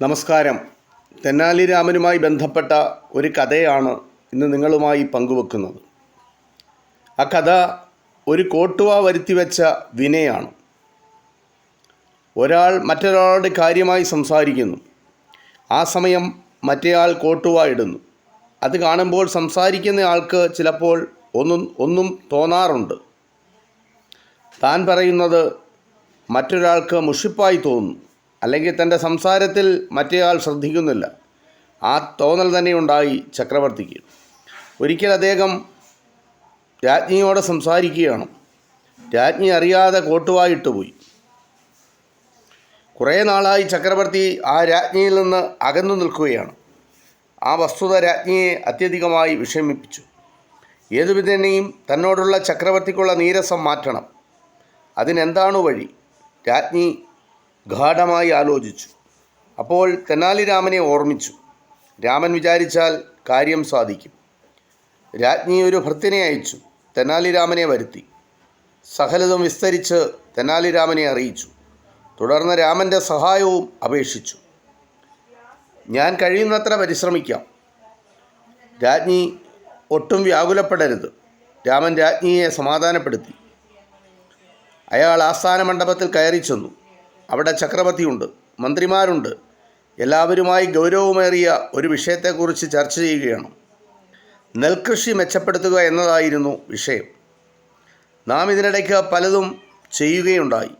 നമസ്കാരം. തെന്നാലി രാമനുമായി ബന്ധപ്പെട്ട ഒരു കഥയാണ് ഇന്ന് നിങ്ങളുമായി പങ്കുവെക്കുന്നത്. ആ കഥ ഒരു കോട്ടുവ വരുത്തിവെച്ച വിനയാണ്. ഒരാൾ മറ്റൊരാളുടെ കാര്യമായി സംസാരിക്കുന്നു. ആ സമയം മറ്റേയാൾ കോട്ടുവ ഇടുന്നു. അത് കാണുമ്പോൾ സംസാരിക്കുന്ന ആൾക്ക് ചിലപ്പോൾ ഒന്നും തോന്നാറുണ്ട്. താൻ പറയുന്നത് മറ്റൊരാൾക്ക് മുഷിപ്പായി തോന്നുന്നു, അല്ലെങ്കിൽ തൻ്റെ സംസാരത്തിൽ മറ്റേയാൾ ശ്രദ്ധിക്കുന്നില്ല. ആ തോന്നൽ തന്നെയുണ്ടായി ചക്രവർത്തിക്ക്. ഒരിക്കൽ അദ്ദേഹം രാജ്ഞിയോട് സംസാരിക്കുകയാണ്. രാജ്ഞി അറിയാതെ കോട്ടുവായിട്ടുപോയി. കുറേ നാളായി ചക്രവർത്തി ആ രാജ്ഞിയിൽ നിന്ന് അകന്നു നിൽക്കുകയാണ്. ആ വസ്തുത രാജ്ഞിയെ അത്യധികമായി വിഷമിപ്പിച്ചു. ഏതുവിധേനയും തന്നോടുള്ള ചക്രവർത്തിക്കുള്ള നീരസം മാറ്റണം. അതിനെന്താണ് വഴി? രാജ്ഞി ഗാഢമായി ആലോചിച്ചു. അപ്പോൾ തെനാലി രാമനെ ഓർമ്മിച്ചു. രാമൻ വിചാരിച്ചാൽ കാര്യം സാധിക്കും. രാജ്ഞി ഒരു ഭൃത്യനെ അയച്ചു. തെനാലി രാമനെ വരുത്തി സകലതും വിസ്തരിച്ച് തെനാലി രാമനെ അറിയിച്ചു. തുടർന്ന് രാമൻ്റെ സഹായവും അപേക്ഷിച്ചു. ഞാൻ കഴിയുന്നത്ര പരിശ്രമിക്കാം. രാജ്ഞി ഒട്ടും വ്യാകുലപ്പെടരുത്. രാമൻ രാജ്ഞിയെ സമാധാനപ്പെടുത്തി. അയാൾ ആസ്ഥാന മണ്ഡപത്തിൽ കയറി ചെന്നു. അവിടെ ചക്രവർത്തിയുണ്ട്, മന്ത്രിമാരുണ്ട്. എല്ലാവരുമായി ഗൗരവമേറിയ ഒരു വിഷയത്തെക്കുറിച്ച് ചർച്ച ചെയ്യുകയാണ്. നെൽകൃഷി മെച്ചപ്പെടുത്തുക എന്നതായിരുന്നു വിഷയം. നാം ഇതിനിടയ്ക്ക് പലതും ചെയ്യുകയുണ്ടായി.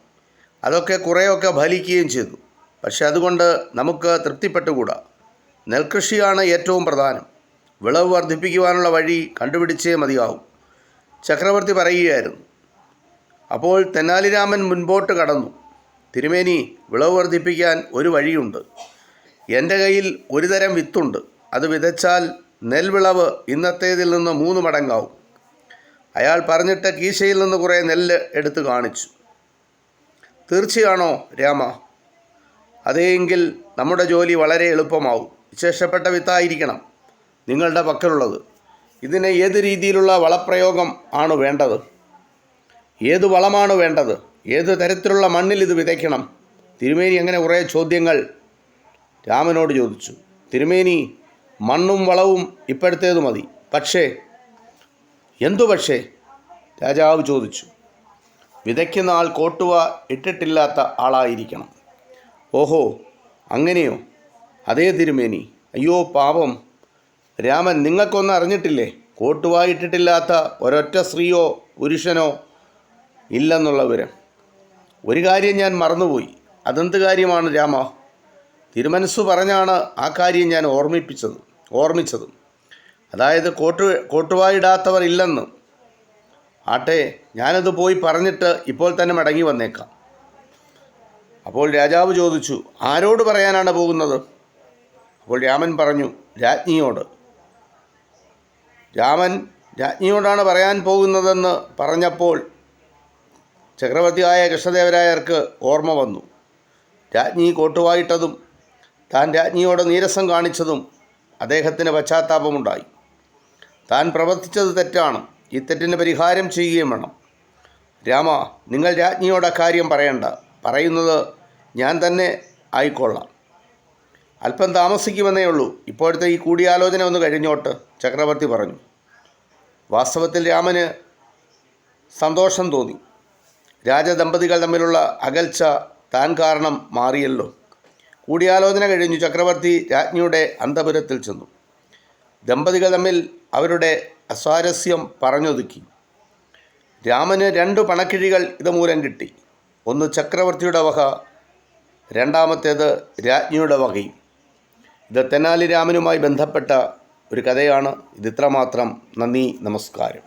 അതൊക്കെ കുറേയൊക്കെ ഫലിക്കുകയും ചെയ്തു. പക്ഷെ അതുകൊണ്ട് നമുക്ക് തൃപ്തിപ്പെട്ടുകൂടാ. നെൽകൃഷിയാണ് ഏറ്റവും പ്രധാനം. വിളവ് വർദ്ധിപ്പിക്കുവാനുള്ള വഴി കണ്ടുപിടിച്ചേ മതിയാവും. ചക്രവർത്തി പറയുകയായിരുന്നു. അപ്പോൾ തെനാലി രാമൻ മുൻപോട്ട് കടന്നു. തിരുമേനി, വിളവ് വർദ്ധിപ്പിക്കാൻ ഒരു വഴിയുണ്ട്. എൻ്റെ കയ്യിൽ ഒരു തരം വിത്തുണ്ട്. അത് വിതച്ചാൽ നെൽവിളവ് ഇന്നത്തേതിൽ നിന്ന് 3 മടങ്ങാവും. അയാൾ പറഞ്ഞിട്ട് കീശയിൽ നിന്ന് കുറേ നെല്ല് എടുത്ത് കാണിച്ചു. തീർച്ചയാണോ രാമ? അതേയെങ്കിൽ നമ്മുടെ ജോലി വളരെ എളുപ്പമാവും. വിശേഷപ്പെട്ട വിത്തായിരിക്കണം നിങ്ങളുടെ പക്കലുള്ളത്. ഇതിന് ഏത് രീതിയിലുള്ള വളപ്രയോഗം ആണ് വേണ്ടത്? ഏത് വളമാണ് വേണ്ടത്? ഏത് തരത്തിലുള്ള മണ്ണിൽ ഇത് വിതയ്ക്കണം? തിരുമേനി അങ്ങനെ കുറേ ചോദ്യങ്ങൾ രാമനോട് ചോദിച്ചു. തിരുമേനി, മണ്ണും വളവും ഇപ്പോഴത്തേത് മതി. പക്ഷേ എന്തു പക്ഷേ? രാജാവ് ചോദിച്ചു. വിതയ്ക്കുന്ന ആൾ കോട്ടുവ ഇട്ടിട്ടില്ലാത്ത ആളായിരിക്കണം. ഓഹോ, അങ്ങനെയോ? അതേ തിരുമേനി. അയ്യോ പാപം രാമൻ, നിങ്ങൾക്കൊന്നും അറിഞ്ഞിട്ടില്ലേ? കോട്ടുവ ഇട്ടിട്ടില്ലാത്ത ഒരൊറ്റ സ്ത്രീയോ പുരുഷനോ ഇല്ലെന്നുള്ള വിവരം. ഒരു കാര്യം ഞാൻ മറന്നുപോയി. അതെന്ത് കാര്യമാണ് രാമ? തിരുമനസ്സു പറഞ്ഞാണ് ആ കാര്യം ഞാൻ ഓർമ്മിച്ചത്. അതായത് കോട്ടുവായിടാത്തവർ ഇല്ലെന്ന്. ആട്ടെ, ഞാനത് പോയി പറഞ്ഞിട്ട് ഇപ്പോൾ തന്നെ മടങ്ങി വന്നേക്കാം. അപ്പോൾ രാജാവ് ചോദിച്ചു, ആരോട് പറയാനാണ് പോകുന്നത്? അപ്പോൾ രാമൻ പറഞ്ഞു, രാജ്ഞിയോട്. രാമൻ രാജ്ഞിയോടാണ് പറയാൻ പോകുന്നതെന്ന് പറഞ്ഞപ്പോൾ ചക്രവർത്തിയായ കൃഷ്ണദേവരായർക്ക് ഓർമ്മ വന്നു. രാജ്ഞി കോട്ടുവായിട്ടതും താൻ രാജ്ഞിയോട് നീരസം കാണിച്ചതും അദ്ദേഹത്തിന് പശ്ചാത്താപമുണ്ടായി. താൻ പ്രവർത്തിച്ചത് തെറ്റാണ്. ഈ തെറ്റിന് പരിഹാരം ചെയ്യുകയും വേണം. രാമ, നിങ്ങൾ രാജ്ഞിയോട് അക്കാര്യം പറയണ്ട. പറയുന്നത് ഞാൻ തന്നെ ആയിക്കൊള്ളാം. അല്പം താമസിക്കുമെന്നേ ഉള്ളൂ. ഇപ്പോഴത്തെ ഈ കൂടിയാലോചന ഒന്ന് കഴിഞ്ഞോട്ട്, ചക്രവർത്തി പറഞ്ഞു. വാസ്തവത്തിൽ രാമന് സന്തോഷം തോന്നി. രാജദമ്പതികൾ തമ്മിലുള്ള അകൽച്ച താൻ കാരണം മാറിയല്ലോ. കൂടിയാലോചന കഴിഞ്ഞു. ചക്രവർത്തി രാജ്ഞിയുടെ അന്തപുരത്തിൽ ചെന്നു. ദമ്പതികൾ തമ്മിൽ അവരുടെ അസ്വാരസ്യം പറഞ്ഞൊതുക്കി. രാമന് 2 പണക്കിഴികൾ ഇതുമൂലം കിട്ടി. ഒന്ന് ചക്രവർത്തിയുടെ വക, രണ്ടാമത്തേത് രാജ്ഞിയുടെ വകയും. ഇത് തെനാലി രാമനുമായി ബന്ധപ്പെട്ട ഒരു കഥയാണ്. ഇതിത്രമാത്രം. നന്ദി, നമസ്കാരം.